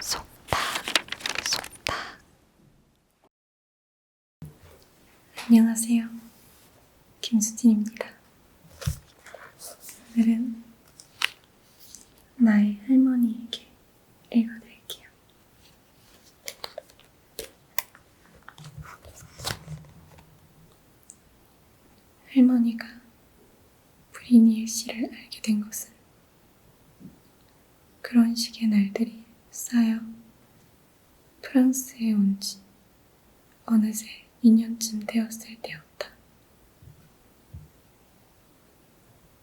속닥 속닥. 안녕하세요, 김수진입니다. 오늘은 나의 할머니에게 읽어드릴게요. 할머니가 브리니엘 씨를 알게 된 것은 그런 식의 날들이 쌓여 프랑스에 온 지 어느새 2년쯤 되었을 때였다.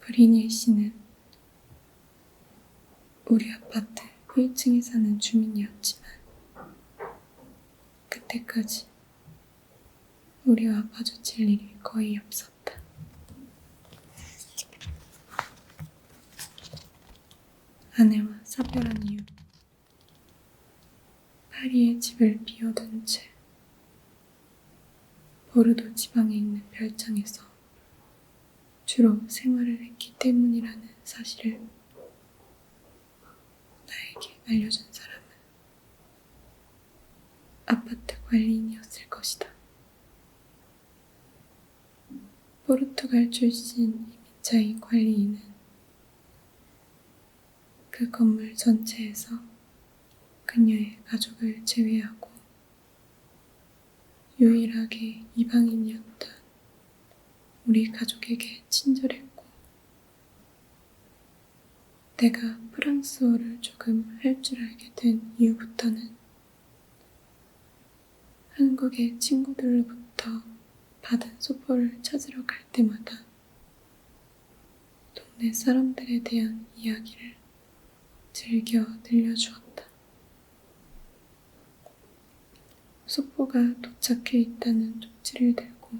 브리니엘 씨는 우리 아파트 1층에 사는 주민이었지만 그때까지 우리와 마주칠 일이 거의 없었다. 아내와 사별한 이후 파리의 집을 비워둔 채 보르도 지방에 있는 별장에서 주로 생활을 했기 때문이라는 사실을 나에게 알려준 사람은 아파트 관리인이었을 것이다. 포르투갈 출신 이민자의 관리인은 그 건물 전체에서 그녀의 가족을 제외하고 유일하게 이방인이었던 우리 가족에게 친절했고, 내가 프랑스어를 조금 할 줄 알게 된 이후부터는 한국의 친구들로부터 받은 소포를 찾으러 갈 때마다 동네 사람들에 대한 이야기를 즐겨 들려주었다. 소포가 도착해 있다는 쪽지를 들고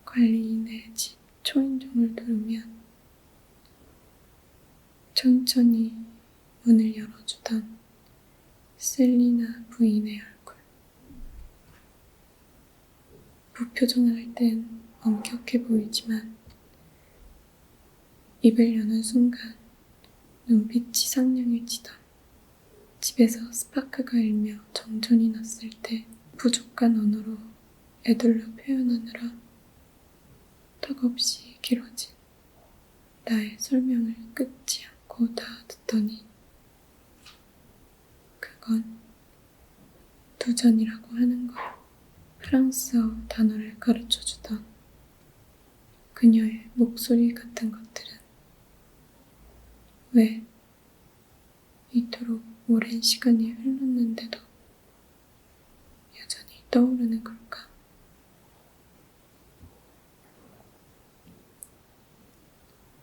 관리인의 집 초인종을 누르면 천천히 문을 열어주던 셀리나 부인의 얼굴. 무표정할 땐 엄격해 보이지만 입을 여는 순간 눈빛이 상냥해지던, 집에서 스파크가 일며 정전이 났을 때 부족한 언어로 애들러 표현하느라 턱없이 길어진 나의 설명을 끊지 않고 다 듣더니 그건 두전이라고 하는 걸, 프랑스어 단어를 가르쳐주던 그녀의 목소리 같은 것들은 왜 이토록 오랜 시간이 흘렀는데도 여전히 떠오르는 걸까?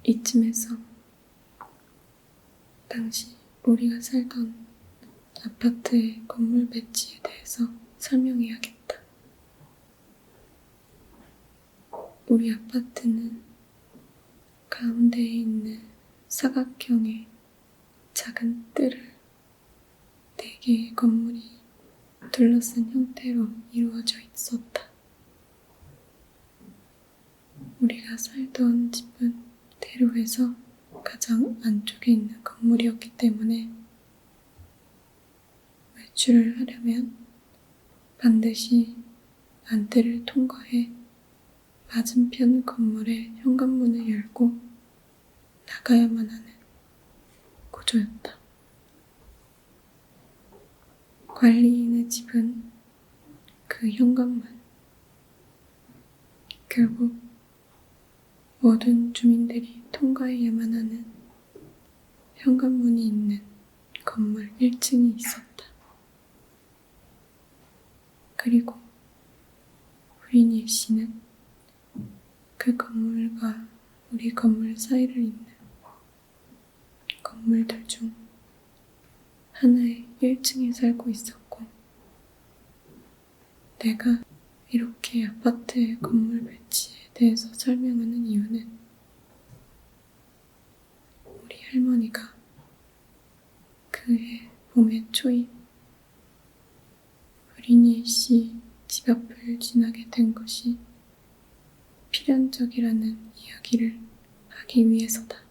이쯤에서 당시 우리가 살던 아파트의 건물 배치에 대해서 설명해야겠다. 우리 아파트는 가운데에 있는 사각형의 작은 뜰을 4개의 건물이 둘러싼 형태로 이루어져 있었다. 우리가 살던 집은 대로에서 가장 안쪽에 있는 건물이었기 때문에 외출을 하려면 반드시 안뜰을 통과해 맞은편 건물의 현관문을 열고 나가야만 하는 구조였다. 관리인의 집은 그 현관문, 결국 모든 주민들이 통과해야만 하는 현관문이 있는 건물 1층이 있었다. 그리고 브리니엘 씨는 그 건물과 우리 건물 사이를 잇는 건물들 중 하나의 1층에 살고 있었고, 내가 이렇게 아파트의 건물 배치에 대해서 설명하는 이유는 우리 할머니가 그해 봄의 초입 브리니엘 씨 집 앞을 지나게 된 것이 필연적이라는 이야기를 하기 위해서다.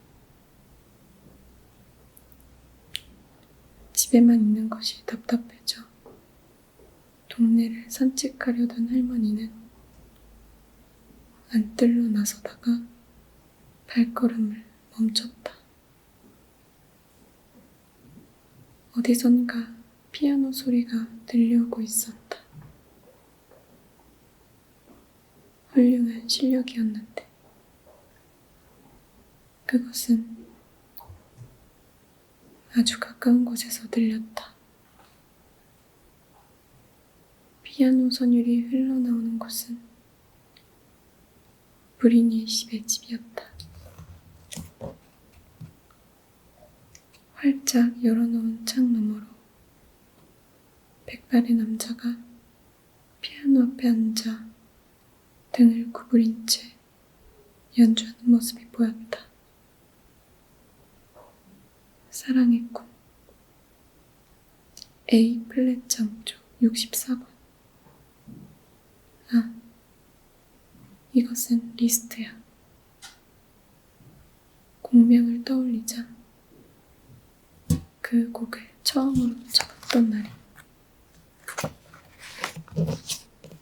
집에만 있는 것이 답답해져 동네를 산책하려던 할머니는 안뜰로 나서다가 발걸음을 멈췄다. 어디선가 피아노 소리가 들려오고 있었다. 훌륭한 실력이었는데 그것은 아주 가까운 곳에서 들렸다. 피아노 선율이 흘러나오는 곳은 브리니의 집의 집이었다. 활짝 열어놓은 창 너머로 백발의 남자가 피아노 앞에 앉아 등을 구부린 채 연주하는 모습이 보였다. 사랑의 꿈 A 플랫 장조 64번. 아, 이것은 리스트야. 공명을 떠올리자 그 곡을 처음으로 쳐봤던 날이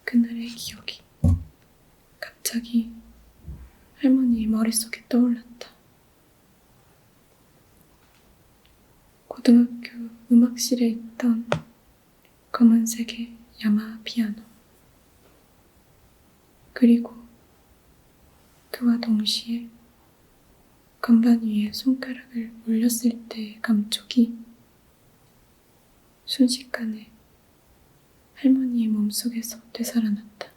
그날의 기억이 갑자기 할머니의 머릿속에 떠올랐다. 고등학교 음악실에 있던 검은색의 야마하 피아노, 그리고 그와 동시에 건반 위에 손가락을 올렸을 때의 감촉이 순식간에 할머니의 몸속에서 되살아났다.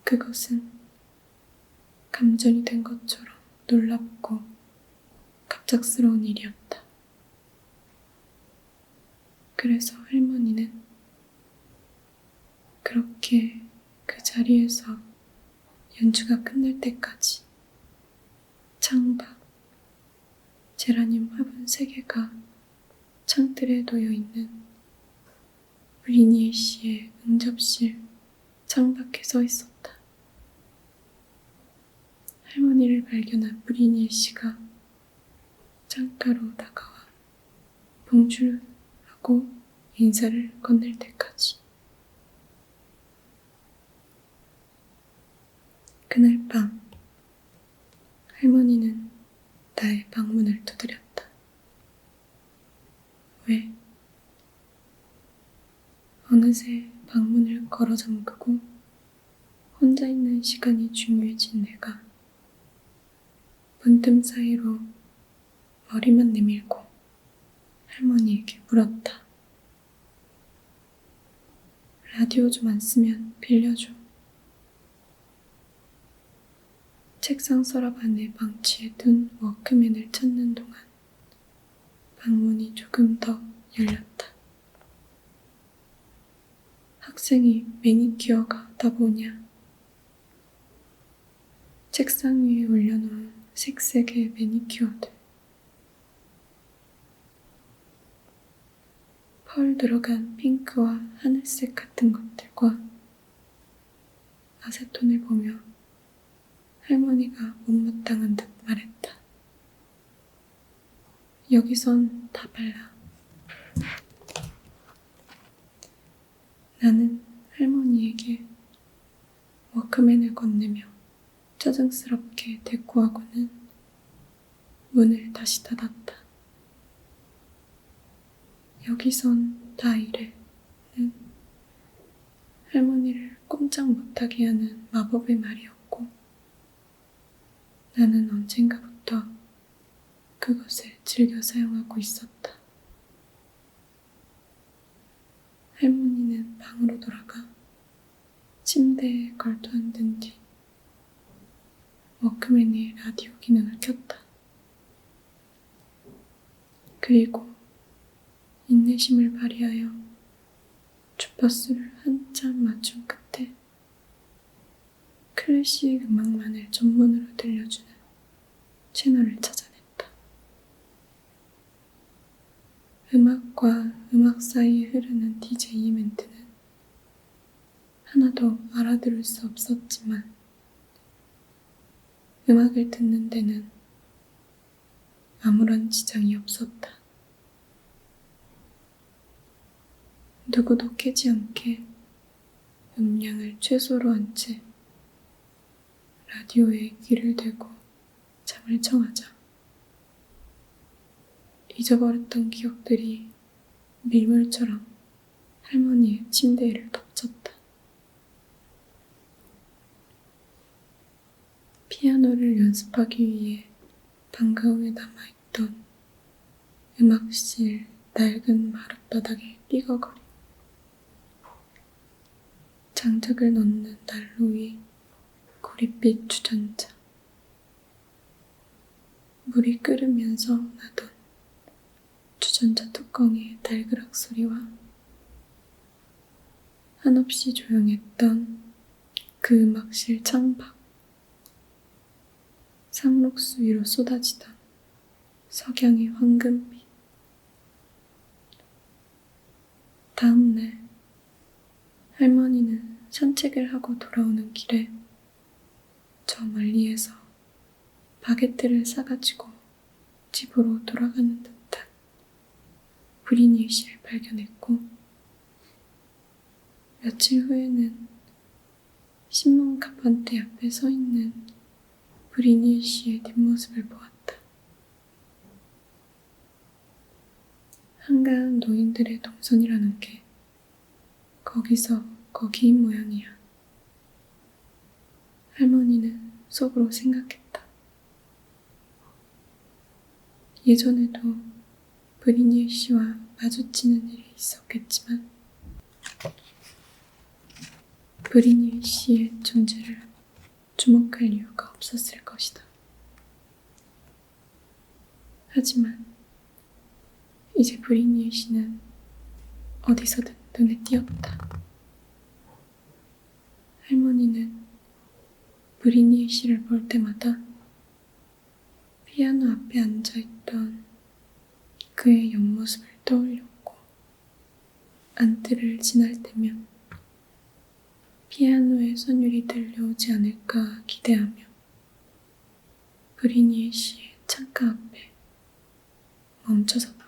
그것은 감전이 된 것처럼 놀랍고 갑작스러운 일이었다. 그래서 할머니는 그렇게 그 자리에서 연주가 끝날 때까지 창밖, 제라늄 화분 3개가 창틀에 놓여있는 브리니에 씨의 응접실 창밖에 서 있었다. 할머니를 발견한 브리니에 씨가 창가로 다가와 봉주르 하고 인사를 건넬 때까지. 그날 밤 할머니는 나의 방문을 두드렸다. 왜? 어느새 방문을 걸어 잠그고 혼자 있는 시간이 중요해진 내가 문틈 사이로 머리만 내밀고 할머니에게 물었다. 라디오 좀 안 쓰면 빌려줘. 책상 서랍 안에 방치해 둔 워크맨을 찾는 동안 방문이 조금 더 열렸다. 학생이 매니큐어가 하다 보냐? 책상 위에 올려놓은 색색의 매니큐어들, 펄 들어간 핑크와 하늘색 같은 것들과 아세톤을 보며 할머니가 못마땅한 듯 말했다. 여기선 다 발라. 나는 할머니에게 워크맨을 건네며 짜증스럽게 대꾸하고는 문을 다시 닫았다. 여기선 다 이래는 할머니를 꼼짝 못하게 하는 마법의 말이었고 나는 언젠가부터 그것을 즐겨 사용하고 있었다. 할머니는 방으로 돌아가 침대에 걸터앉은 뒤 워크맨의 라디오 기능을 켰다. 그리고 인내심을 발휘하여 주파수를 한참 맞춘 끝에 클래식 음악만을 전문으로 들려주는 채널을 찾아냈다. 음악과 음악 사이에 흐르는 DJ 멘트는 하나도 알아들을 수 없었지만 음악을 듣는 데는 아무런 지장이 없었다. 누구도 깨지 않게 음량을 최소로 한 채 라디오에 귀를 대고 잠을 청하자 잊어버렸던 기억들이 밀물처럼 할머니의 침대를 덮쳤다. 피아노를 연습하기 위해 방과후에 남아있던 음악실 낡은 마룻바닥의 삐걱거림, 장작을 넣는 난로 위 구릿빛 주전자, 물이 끓으면서 나던 주전자 뚜껑의 달그락 소리와 한없이 조용했던 그 음악실 창밖, 상록수 위로 쏟아지던 석양의 황금빛. 다음 날 할머니는 산책을 하고 돌아오는 길에 저 멀리에서 바게트를 싸가지고 집으로 돌아가는 듯한 브리니의 씨를 발견했고 며칠 후에는 신문 가판대 앞에 서 있는 브리니의 씨의 뒷모습을 보았다. 한가한 노인들의 동선이라는 게 거기서 거기인 모양이야. 할머니는 속으로 생각했다. 예전에도 브리니의 씨와 마주치는 일이 있었겠지만 브리니의 씨의 존재를 주목할 이유가 없었을 것이다. 하지만 이제 브리니의 씨는 어디서든 눈에 띄었다. 할머니는 브리니의 씨를 볼 때마다 피아노 앞에 앉아있던 그의 옆모습을 떠올렸고 안뜰을 지날 때면 피아노의 선율이 들려오지 않을까 기대하며 브리니의 씨의 창가 앞에 멈춰섰다.